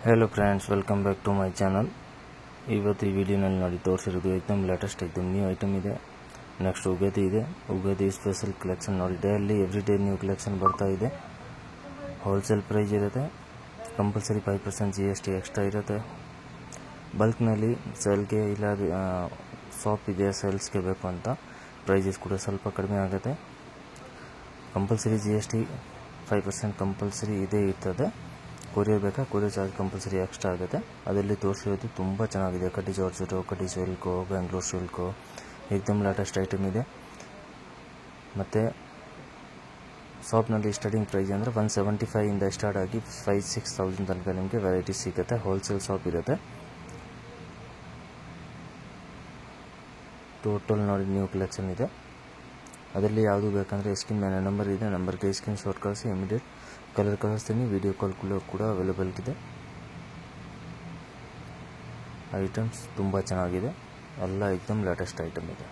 Hello friends, welcome back to my channel. ಇವತ್ತು ಈ ವಿಡಿಯೋನಲ್ಲಿ ನೋಡಿ ತೋರಿಸಿರೋದು एकदम ಲೇಟೆಸ್ಟ್ एकदम ನ್ಯೂ ಐಟಮ್ ಇದೆ। ನೆಕ್ಸ್ಟ್ ಉಗಾದಿ ಸ್ಪೆಷಲ್ ಕಲೆಕ್ಷನ್ ನೋಡಿ, daily every day new collection ಬರ್ತಾ ಇದೆ। ಹೋಲ್ಸೇಲ್ ಪ್ರೈಸ್ ಇರುತ್ತೆ, ಕಂಪಲ್ಸರಿ 5% GST ಎಕ್ಸ್ಟ್ರಾ ಇರುತ್ತೆ। ಬಲ್ಕ್ನಲ್ಲಿ ಸೇಲ್ಗೆ ಇಲ್ಲ ಶಾಪ್ ಇದೆ ಸೇಲ್ಸ್ಗೆ ಬೇಕು ಅಂತ ಪ್ರೈಸಸ್ ಕೂಡ ಸ್ವಲ್ಪ ಕಡಿಮೆ ಆಗುತ್ತೆ। ಕಂಪಲ್ಸರಿ GST 5% ಕಂಪಲ್ಸರಿ ಇದೇ ಇರ್ತದೆ। ಕೊರಿಯರ್ ಬೇಕಾ, ಕೊರಿಯರ್ ಚಾರ್ಜ್ ಕಂಪಲ್ಸರಿ ಎಕ್ಸ್ಟ್ರಾ ಆಗುತ್ತೆ। ಅದರಲ್ಲಿ ತೋರಿಸಿರೋದು ತುಂಬ ಚೆನ್ನಾಗಿದೆ। ಕಡ್ಡಿ ಜಾರ್ಜೆಟು, ಕಡ್ಡಿ ಸಿಲ್ಕು, ಬೆಂಗಳೂರು ಸಿಲ್ಕು ಏಕ್ದಮ್ ಲೇಟೆಸ್ಟ್ ಐಟಮ್ ಇದೆ। ಮತ್ತು ಶಾಪ್ನಲ್ಲಿ ಸ್ಟಾರ್ಟಿಂಗ್ ಪ್ರೈಸ್ ಅಂದರೆ 175 ಇಂದ ಸ್ಟಾರ್ಟ್ ಆಗಿ 5,000-6,000 ತನಕ ನಿಮಗೆ ವೆರೈಟೀಸ್ ಸಿಗುತ್ತೆ। ಹೋಲ್ಸೇಲ್ ಶಾಪ್ ಇರುತ್ತೆ। ಟೋಟಲ್ ನೋಡಿ ನ್ಯೂ ಕಲೆಕ್ಷನ್ ಇದೆ। ಅದರಲ್ಲಿ ಯಾವುದು ಬೇಕಂದರೆ ಸ್ಕ್ರೀನ್ ಮೇಲೆ ನಂಬರ್ ಇದೆ, ನಂಬರ್ಗೆ ಸ್ಕ್ರೀನ್ ಶಾಟ್ ಕಳಿಸಿ ಇಮಿಡಿಯೇಟ್ ಕಲರ್ ಕಳಿಸ್ತೀನಿ। ವಿಡಿಯೋ ಕಾಲ್ ಕೂಡ ಅವೈಲೇಬಲ್ ಇದೆ। ಐಟಮ್ಸ್ ತುಂಬ ಚೆನ್ನಾಗಿದೆ, ಎಲ್ಲ एकदम ಲೇಟೆಸ್ಟ್ ಐಟಮ್ ಇದೆ।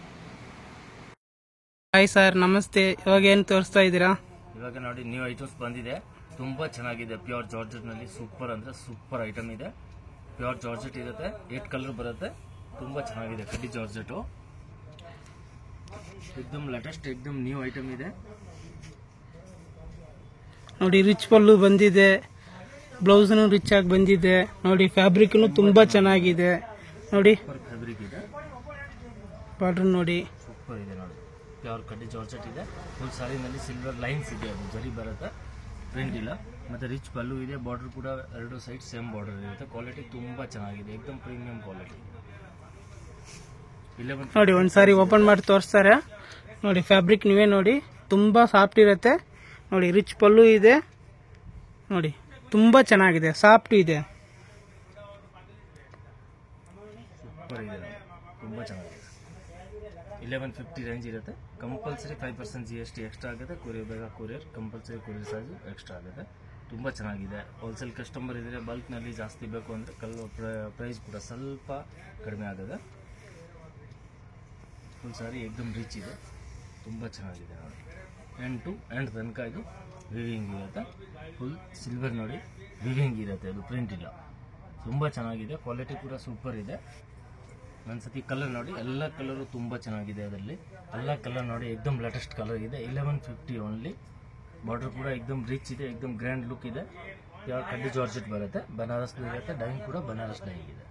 ಹಾಯ್ ಸರ್, ನಮಸ್ತೆ। ಇವಾಗ ಏನು ತೋರಿಸ್ತಾ ಇದ್ದೀರಾ? ಇವಾಗ ನೋಡಿ ನ್ಯೂ ಐಟಮ್ಸ್ ಬಂದಿದೆ, ತುಂಬ ಚೆನ್ನಾಗಿದೆ। ಪ್ಯೂರ್ ಜಾರ್ಜೆಟ್ನಲ್ಲಿ ಸೂಪರ್ ಅಂದರೆ ಸೂಪರ್ ಐಟಮ್ ಇದೆ। ಪ್ಯೂರ್ ಜಾರ್ಜೆಟ್ ಇರುತ್ತೆ, 8 ಕಲರ್ ಬರುತ್ತೆ, ತುಂಬ ಚೆನ್ನಾಗಿದೆ। ಕಡ್ಡಿ ಜಾರ್ಜೆಟು एकदम ಲೇಟೆಸ್ಟ್ एकदम ನ್ಯೂ ಐಟಮ್ ಇದೆ ನೋಡಿ। ರಿಚ್ ಪಲ್ಲು ಬಂದಿದೆ, ಬ್ಲೌಸ್ನು ರಿಚ್ ಆಗಿ ಬಂದಿದೆ ನೋಡಿ। ಫ್ಯಾಬ್ರಿಕ್ನು ತುಂಬಾ ಚೆನ್ನಾಗಿದೆ ನೋಡಿ। ಫ್ಯಾಬ್ರಿಕ್ ಇದೆ, ಬಾರ್ಡರ್ ನೋಡಿ ಸೂಪರ್ ಇದೆ ನೋಡಿ। ಪ್ಯೂರ್ ಕಡ್ಡಿ ಜಾರ್ಜೆಟ್ ಇದೆ, ಫುಲ್ ಸಾರಿನಲ್ಲಿ ಸಿಲ್ವರ್ ಲೈನ್ಸ್ ಇದೆ, ಅದು ಜರಿ ಬರುತ್ತೆ, ಪ್ರಿಂಟ್ ಇಲ್ಲ। ಮತ್ತೆ ರಿಚ್ ಪಲ್ಲು ಇದೆ, ಬಾರ್ಡರ್ ಕೂಡ ಎರಡು ಸೈಡ್ ಸೇಮ್ ಬಾರ್ಡರ್ ಇರುತ್ತೆ। ಕ್ವಾಲಿಟಿ ತುಂಬ ಚೆನ್ನಾಗಿದೆ, एकदम ಪ್ರೀಮಿಯಂ ಕ್ವಾಲಿಟಿ। ನೋಡಿ ಒಂದ್ಸಾರಿ ಓಪನ್ ಮಾಡಿ ತೋರಿಸ್ತಾರೆ ನೋಡಿ। ಫ್ಯಾಬ್ರಿಕ್ ನೀವೇ ನೋಡಿ, ತುಂಬಾ ಸಾಫ್ಟ್ ಇರುತ್ತೆ ನೋಡಿ। ರಿಚ್ ಪಲ್ಲು ಇದೆ ನೋಡಿ, ತುಂಬಾ ಚೆನ್ನಾಗಿದೆ, ಸಾಫ್ಟ್ ಇದೆ, ಸೂಪರ್ ಇದೆ ನೋಡಿ, ತುಂಬ ಚೆನ್ನಾಗಿದೆ। 1150 ರೇಂಜ್ ಇರುತ್ತೆ, ಕಂಪಲ್ಸರಿ 5% GST ಎಕ್ಸ್ಟ್ರಾ ಆಗುತ್ತೆ। ಕೊರಿಯರ್ ಬೇಕಾ courier, compulsory courier charge extra ಆಗುತ್ತೆ। ತುಂಬ ಚೆನ್ನಾಗಿದೆ। ಹೋಲ್ಸೇಲ್ ಕಸ್ಟಮರ್ ಇದ್ದರೆ ಬಲ್ಕ್ನಲ್ಲಿ ಜಾಸ್ತಿ ಬೇಕು ಅಂದರೆ ಪ್ರೈಸ್ ಕೂಡ ಸ್ವಲ್ಪ ಕಡಿಮೆ ಆಗುತ್ತೆ। ಫುಲ್ ಸಾರಿ एकदम ರಿಚ್ ಇದೆ, ತುಂಬ ಚೆನ್ನಾಗಿದೆ ನೋಡಿ। ಎಂಡ್ ಟು ಎಂಡ್ ತನಕ ಇದು ವಿವಿಂಗ್ ಇರುತ್ತೆ, ಫುಲ್ ಸಿಲ್ವರ್ ನೋಡಿ ವಿವಿಂಗ್ ಇರುತ್ತೆ, ಅದು ಪ್ರಿಂಟ್ ಇಲ್ಲ, ತುಂಬ ಚೆನ್ನಾಗಿದೆ। ಕ್ವಾಲಿಟಿ ಕೂಡ ಸೂಪರ್ ಇದೆ। ಒಂದ್ಸತಿ ಕಲರ್ ನೋಡಿ, ಎಲ್ಲ ಕಲರು ತುಂಬ ಚೆನ್ನಾಗಿದೆ। ಅದರಲ್ಲಿ ಎಲ್ಲ ಕಲರ್ ನೋಡಿ, एकदम ಲೇಟೆಸ್ಟ್ ಕಲರ್ ಇದೆ। 1150 ಓನ್ಲಿ। ಬಾರ್ಡರ್ ಕೂಡ एकदम ರಿಚ್ ಇದೆ, एकदम ಗ್ರ್ಯಾಂಡ್ ಲುಕ್ ಇದೆ। ಯಾವ ಕಡ್ಡಿ ಜಾರ್ಜೆಟ್ ಬರುತ್ತೆ, ಬನಾರಸ್ ಇರುತ್ತೆ, ಡೈಯಿಂಗ್ ಕೂಡ ಬನಾರಸ್ ಡೈಯಿಂಗ್ ಇದೆ।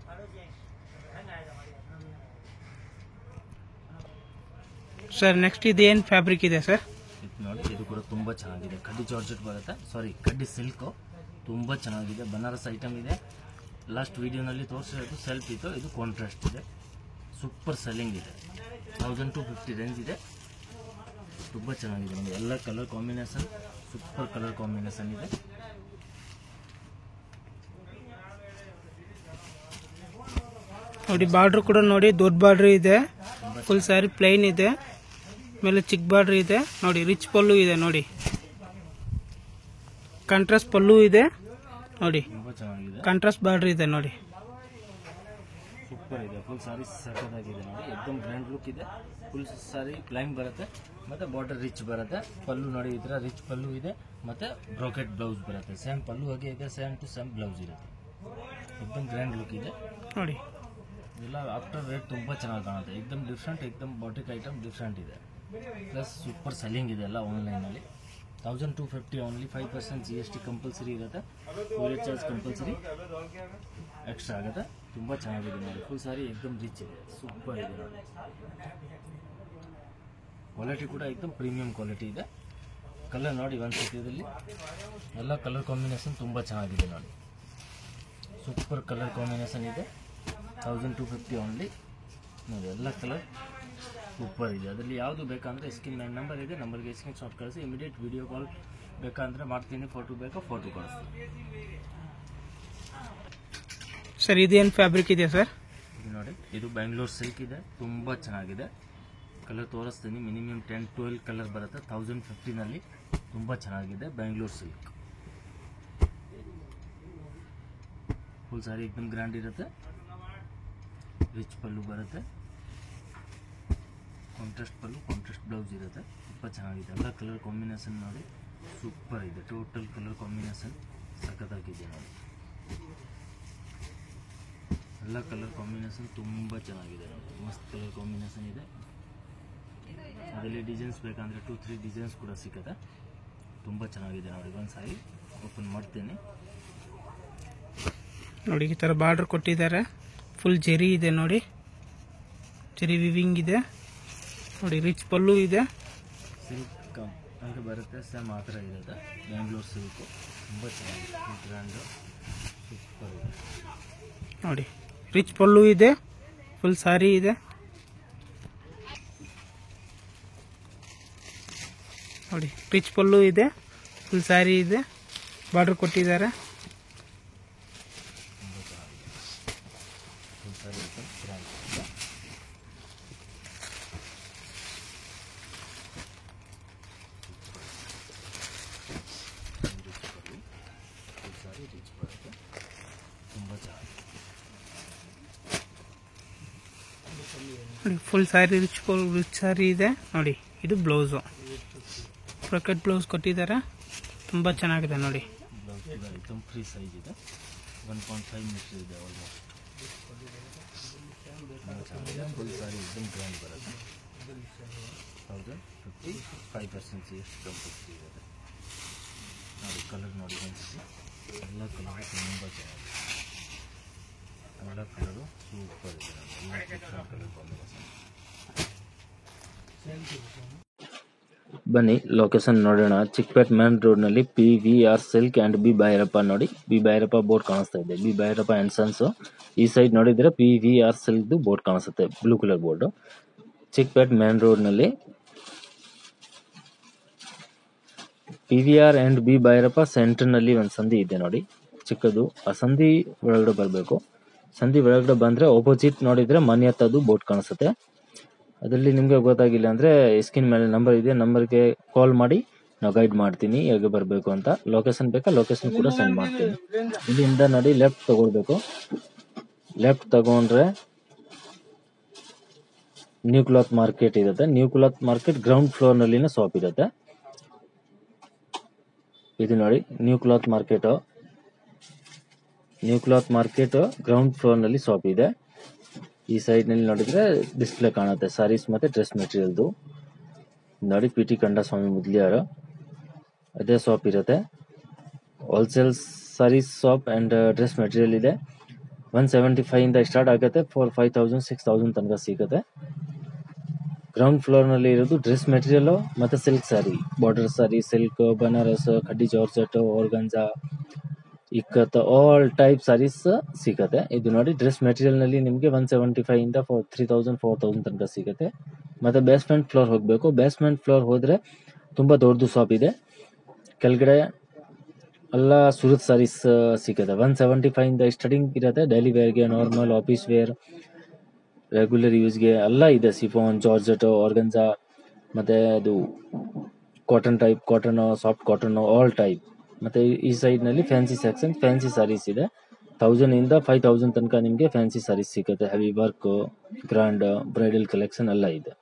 ಸರ್ ನೆಕ್ಸ್ಟ್ ಇದೇನು ಫ್ಯಾಬ್ರಿಕ್ ಇದೆ ಸರ್? ಇದು ನೋಡಿ, ಇದು ಕೂಡ ತುಂಬ ಚೆನ್ನಾಗಿದೆ। ಕಡ್ಡಿ ಜಾರ್ಜೆಟ್ ಬರುತ್ತೆ, ಸಾರಿ ಕಡ್ಡಿ ಸಿಲ್ಕು, ತುಂಬ ಚೆನ್ನಾಗಿದೆ। ಬನಾರಸ್ ಐಟಮ್ ಇದೆ। ಲಾಸ್ಟ್ ವಿಡಿಯೋನಲ್ಲಿ ತೋರಿಸಿರೋದು ಸೆಲ್ಫ್ ಇತ್ತು, ಇದು ಕಾಂಟ್ರಾಸ್ಟ್ ಇದೆ, ಸೂಪರ್ ಸೆಲ್ಲಿಂಗ್ ಇದೆ। 1250 ರೇಂಜ್ ಇದೆ, ತುಂಬ ಚೆನ್ನಾಗಿದೆ ನೋಡಿ। ಎಲ್ಲ colour combination super colour combination ಇದೆ। ನೋಡಿ ಬಾರ್ಡರ್ ಕೂಡ ನೋಡಿ, ದೊಡ್ಡ ಬಾರ್ಡರ್ ಇದೆ, ಫುಲ್ ಸ್ಯಾರಿ ಪ್ಲೈನ್ ಇದೆ, ಮೇಲೆ ಚಿಕ್ಕ ಬಾರ್ಡರ್ ಇದೆ ನೋಡಿ। ರಿಚ್ ಪಲ್ಲು ಇದೆ ನೋಡಿ, ಕಾಂಟ್ರಾಸ್ಟ್ ಪಲ್ಲು ಇದೆ ನೋಡಿ, ತುಂಬ ಚೆನ್ನಾಗಿದೆ, ಕಾಂಟ್ರಾಸ್ಟ್ ಬಾರ್ಡರ್ ಇದೆ ನೋಡಿ, ಸೂಪರ್ ಇದೆ। ಫುಲ್ ಸಾರಿ ಸಖತ್ತಾಗಿದೆ ನೋಡಿ, एकदम ಗ್ರ್ಯಾಂಡ್ ಲುಕ್ ಇದೆ। ಫುಲ್ ಸಾರಿ ಪ್ಲೈನ್ ಬರುತ್ತೆ, ಮತ್ತೆ ಬಾರ್ಡರ್ ರಿಚ್ ಬರುತ್ತೆ। ಪಲ್ಲು ನೋಡಿ, ಈ ಥರ ರಿಚ್ ಪಲ್ಲು ಇದೆ, ಮತ್ತೆ ಬ್ರೋಕೆಟ್ ಬ್ಲೌಸ್ ಬರುತ್ತೆ। ಸೇಮ್ ಪಲ್ಲು ಹಾಗೆ ಇದೆ, ಸೇಮ್ ಟು ಸೇಮ್ ಬ್ಲೌಸ್ ಇರುತ್ತೆ, एकदम ಗ್ರ್ಯಾಂಡ್ ಲುಕ್ ಇದೆ ನೋಡಿ। ಎಲ್ಲ ಆಫ್ಟರ್ ರೇಟ್ ತುಂಬ ಚೆನ್ನಾಗಿ ಕಾಣುತ್ತೆ, एकदम ಡಿಫ್ರೆಂಟ್, एकदम ಬಾಟಿಕ್ ಐಟಮ್ ಡಿಫ್ರೆಂಟ್ ಇದೆ, ಪ್ಲಸ್ ಸೂಪರ್ ಸೆಲ್ಲಿಂಗ್ ಇದೆ ಎಲ್ಲ ಆನ್ಲೈನಲ್ಲಿ। 1250 ಓನ್ಲಿ, 5% GST ಕಂಪಲ್ಸರಿ ಇರುತ್ತೆ, ಕೊರಿಯರ್ ಚಾರ್ಜ್ ಕಂಪಲ್ಸರಿ ಎಕ್ಸ್ಟ್ರಾ ಆಗುತ್ತೆ। ತುಂಬ ಚೆನ್ನಾಗಿದೆ ನೋಡಿ, ಫುಲ್ ಸಾರಿ एकदम ರಿಚ್ ಇದೆ, ಸೂಪರ್ ಇದೆ ನೋಡಿ। ಕ್ವಾಲಿಟಿ ಕೂಡ एकदम ಪ್ರೀಮಿಯಂ ಕ್ವಾಲಿಟಿ ಇದೆ। ಕಲರ್ ನೋಡಿ ಒಂದು ಸತಿಯಲ್ಲಿ, ಎಲ್ಲ ಕಲರ್ ಕಾಂಬಿನೇಷನ್ ತುಂಬ ಚೆನ್ನಾಗಿದೆ ನೋಡಿ, ಸೂಪರ್ ಕಲರ್ ಕಾಂಬಿನೇಷನ್ ಇದೆ। 1250 ಓನ್ಲಿ ನೋಡಿ, ಎಲ್ಲ ಕಲರ್ ಸೂಪರ್ ಇದೆ। ಅದರಲ್ಲಿ ಯಾವುದು ಬೇಕಂದರೆ ಸ್ಕ್ರೀನ್ ಮೇಲೆ ನಂಬರ್ ಇದೆ, ನಂಬರ್ಗೆ ಸ್ಕ್ರೀನ್ ಶಾಟ್ ಕಳಿಸಿ ಇಮಿಡಿಯೇಟ್ ವಿಡಿಯೋ ಕಾಲ್ ಬೇಕಂದರೆ ಮಾಡ್ತೀನಿ, ಫೋಟೋ ಬೇಕಾ ಫೋಟೋ ಕಳಿಸ್ತೀನಿ। ಸರ್ ಇದೇನು ಫ್ಯಾಬ್ರಿಕ್ ಇದೆ ಸರ್? ಇದು ನೋಡಿ, ಇದು ಬೆಂಗಳೂರು ಸಿಲ್ಕ್ ಇದೆ, ತುಂಬ ಚೆನ್ನಾಗಿದೆ। ಕಲರ್ ತೋರಿಸ್ತೀನಿ, ಮಿನಿಮಮ್ 10-12 ಕಲರ್ ಬರುತ್ತೆ। 1050ನಲ್ಲಿ ತುಂಬ ಚೆನ್ನಾಗಿದೆ, ಬೆಂಗಳೂರು ಸಿಲ್ಕ್। ಫುಲ್ ಸಾರಿ एकदम ಗ್ರ್ಯಾಂಡ್ ಇರುತ್ತೆ, ರಿಚ್ ಪಲ್ಲು ಬರುತ್ತೆ, ಕಾಂಟ್ರಾಸ್ಟ್ ಪಲ್ಲು, ಕಾಂಟ್ರಾಸ್ಟ್ ಬ್ಲೌಸ್ ಇರುತ್ತೆ, ತುಂಬ ಚೆನ್ನಾಗಿದೆ। ಎಲ್ಲ ಕಲರ್ ಕಾಂಬಿನೇಷನ್ ನೋಡಿ ಸೂಪರ್ ಇದೆ, ಟೋಟಲ್ ಕಲರ್ ಕಾಂಬಿನೇಷನ್ ಸಖತ್ತಾಗಿದೆ ನೋಡಿ। ಎಲ್ಲ ಕಲರ್ ಕಾಂಬಿನೇಷನ್ ತುಂಬ ಚೆನ್ನಾಗಿದೆ ನೋಡಿ, ಮಸ್ತ್ ಕಲರ್ ಕಾಂಬಿನೇಷನ್ ಇದೆ. ಅದರಲ್ಲಿ ಡಿಸೈನ್ಸ್ ಬೇಕಂದರೆ 2-3 ಡಿಸೈನ್ಸ್ ಕೂಡ ಸಿಗುತ್ತೆ. ತುಂಬ ಚೆನ್ನಾಗಿದೆ ನೋಡಿ. ಒಂದು ಸಾರಿ ಓಪನ್ ಮಾಡ್ತೀನಿ ನೋಡಿ. ಈ ಥರ ಬಾರ್ಡರ್ ಕೊಟ್ಟಿದ್ದಾರೆ, ಫುಲ್ ಜೆರಿ ಇದೆ ನೋಡಿ, ಜೆರಿ ವಿವಿಂಗ್ ಇದೆ ನೋಡಿ. ರಿಚ್ ಪಲ್ಲು ಇದೆ, ಸಿಲ್ಕ್ ಅಂತ ಬರುತ್ತೆ, ಸೇಮ್ ಆ ಥರ ಇರುತ್ತೆ. ಬ್ಯಾಂಗ್ಳೂರ್ ಸಿಲ್ಕು ತುಂಬ ಚೆನ್ನಾಗಿದೆ, ಬ್ರ್ಯಾಂಡು ಸೂಪರ್ ಇದೆ ನೋಡಿ. ರಿಚ್ ಪಲ್ಲು ಇದೆ, ಫುಲ್ ಸಾರಿ ಇದೆ ನೋಡಿ. ರಿಚ್ ಪಲ್ಲು ಇದೆ, ಫುಲ್ ಸ್ಯಾರಿ ಇದೆ, ಬಾರ್ಡರ್ ಕೊಟ್ಟಿದ್ದಾರೆ. ನೋಡಿ ಫುಲ್ ಸ್ಯಾರಿ ರಿಚ್ ಸ್ಯಾರಿ ಇದೆ ನೋಡಿ. ಇದು ಬ್ಲೌಸು, ಬ್ರಾಕೆಟ್ ಬ್ಲೌಸ್ ಕೊಟ್ಟಿದ್ದಾರೆ, ತುಂಬ ಚೆನ್ನಾಗಿದೆ ನೋಡಿ. ಬ್ಲೌಸ್ ಕೂಡ ಐಟಮ್ ಫ್ರೀ ಸೈಜ್ ಇದೆ, 1.5 ಮೀಟರ್ ಇದೆ ಆಲ್ಮೋಸ್ಟ್. ಫುಲ್ ಸಾರಿ एकदम ಗ್ರ್ಯಾಂಡ್ ಬರುತ್ತೆ. 1050 5% ಎಷ್ಟು ಕಂಪಲ್ಸರಿ ಇರುತ್ತೆ ನೋಡಿ. ಕಲರ್ ನೋಡಿ ಒಂದ್ಸತಿ, ಎಲ್ಲ ಕಲರು ತುಂಬ ಚೆನ್ನಾಗಿದೆ, ಎಲ್ಲ ಕಲರು ಸೂಪರ್ ಇದೆ ನೋಡಿ. ಎಲ್ಲ ಡಿಫ್ರೆಂಟ್ ಕಲರ್ ಕಾಂಬಿನೇಷನ್. ಬನ್ನಿ ಲೊಕೇಶನ್ ನೋಡೋಣ. ಚಿಕ್ಕಪೇಟ್ ಮೇನ್ ರೋಡ್ನಲ್ಲಿ PVR silk and B Bhairappa ನೋಡಿ. ಬಿ ಭೈರಪ್ಪ ಬೋರ್ಡ್ ಕಾಣಿಸ್ತಾ ಇದೆ, ಬಿ ಭೈರಪ್ಪ ಆ್ಯಂಡ್ ಸನ್ಸು. ಈ ಸೈಡ್ ನೋಡಿದ್ರೆ PVR ಸಿಲ್ಕ್ದು ಬೋರ್ಡ್ ಕಾಣಿಸುತ್ತೆ, blue colour board. Chickpet main ರೋಡ್ನಲ್ಲಿ PVR ಆ್ಯಂಡ್ ಬಿ ಭೈರಪ್ಪ ಸೆಂಟರ್ನಲ್ಲಿ ಒಂದು ಸಂಧಿ ಇದೆ ನೋಡಿ, ಚಿಕ್ಕದು. ಆ ಸಂಧಿ ಒಳಗಡೆ ಬರಬೇಕು. ಸಂಧಿ ಒಳಗಡೆ ಬಂದರೆ ಆಪೋಸಿಟ್ ನೋಡಿದರೆ ಮನೆ ಹತ್ತದು ಬೋರ್ಡ್ ಕಾಣಿಸುತ್ತೆ. ಅದರಲ್ಲಿ ನಿಮಗೆ ಗೊತ್ತಾಗಿಲ್ಲ ಅಂದರೆ ಸ್ಕ್ರೀನ್ ಮೇಲೆ ನಂಬರ್ ಇದೆ, ನಂಬರ್ಗೆ ಕಾಲ್ ಮಾಡಿ ನಾವು ಗೈಡ್ ಮಾಡ್ತೀನಿ ಹೇಗೆ ಬರಬೇಕು ಅಂತ. ಲೊಕೇಶನ್ ಬೇಕಾ ಲೊಕೇಶನ್ ಕೂಡ ಸೆಂಡ್ ಮಾಡ್ತೀನಿ. ಇಲ್ಲಿಂದ ನೋಡಿ ಲೆಫ್ಟ್ ತಗೊಳ್ಬೇಕು. ಲೆಫ್ಟ್ ತಗೊಂಡ್ರೆ ನ್ಯೂ ಕ್ಲಾತ್ ಮಾರ್ಕೆಟ್ ಇರುತ್ತೆ. ನ್ಯೂ ಕ್ಲಾತ್ ಮಾರ್ಕೆಟ್ ಗ್ರೌಂಡ್ ಫ್ಲೋರ್ನಲ್ಲಿನ ಶಾಪ್ ಇರುತ್ತೆ. ಇದು ನೋಡಿ new cloth market. New cloth market ground ಫ್ಲೋರ್ನಲ್ಲಿ ಶಾಪ್ ಇದೆ. ಈ ಸೈಡ್ನಲ್ಲಿ ನೋಡಿದ್ರೆ ಡಿಸ್ಪ್ಲೇ ಕಾಣುತ್ತೆ ಸಾರೀಸ್ ಮತ್ತು ಡ್ರೆಸ್ ಮೆಟೀರಿಯಲ್ದು ನೋಡಿ. PT ಕಂಡಸ್ವಾಮಿ ಮುದ್ಲಿಯಾರು ಅದೇ ಶಾಪ್ ಇರುತ್ತೆ. Wholesale saris shop and dress material ಇದೆ. 175 ಇಂದ ಸ್ಟಾರ್ಟ್ ಆಗುತ್ತೆ, 4000 6000 ತನಕ ಸಿಗುತ್ತೆ. ಗ್ರೌಂಡ್ ಫ್ಲೋರ್ನಲ್ಲಿ ಇರೋದು ಡ್ರೆಸ್ ಮೆಟೀರಿಯಲ್ಲು ಮತ್ತು silk sari, border sari, silk, Banaras, khaddi georgette, organza, ikkat, all type saris ಸಿಗುತ್ತೆ. ಇದು ನೋಡಿ ಡ್ರೆಸ್ ಮೆಟೀರಿಯಲ್ ನಲ್ಲಿ ನಿಮಗೆ 175 ಇಂದ 3000 4000 ತನಕ ಸಿಗುತ್ತೆ. ಮತ್ತೆ ಬೇಸ್ಮೆಂಟ್ ಫ್ಲೋರ್ ಹೋಗಬೇಕು. ಬೇಸ್ಮೆಂಟ್ ಫ್ಲೋರ್ ಹೋದ್ರೆ ತುಂಬಾ ದೊಡ್ಡದು ಶಾಪ್ ಇದೆ. ಕೆಳಗಡೆ ಎಲ್ಲ ಸೂರತ್ ಸಾರೀಸ್ ಸಿಗುತ್ತೆ. 175 ಇಂದ ಸ್ಟಾರ್ಟಿಂಗ್ ಇರುತ್ತೆ. ಡೈಲಿ ವೇರ್ಗೆ, ನಾರ್ಮಲ್, ಆಫೀಸ್ ವೇರ್, ರೆಗ್ಯುಲರ್ ಯೂಸ್ಗೆ ಎಲ್ಲ ಇದೆ. ಸಿಫಾನ್, ಜಾರ್ಜೆಟ್, ಆರ್ಗಂಜಾ, ಮತ್ತೆ ಅದು cotton type, cotton, soft cotton, all type. ಮತ್ತೆ ಈ ಸೈಡ್ ನಲ್ಲಿ ಫ್ಯಾನ್ಸಿ ಸೆಕ್ಷನ್, ಫ್ಯಾನ್ಸಿ ಸಾರೀಸ್ ಇದೆ. 1000 ಇಂದ 5000 ತನಕ ನಿಮಗೆ ಫ್ಯಾನ್ಸಿ ಸಾರೀಸ್ ಸಿಗುತ್ತೆ. Heavy work, grand, bridal collection ಎಲ್ಲ ಇದೆ.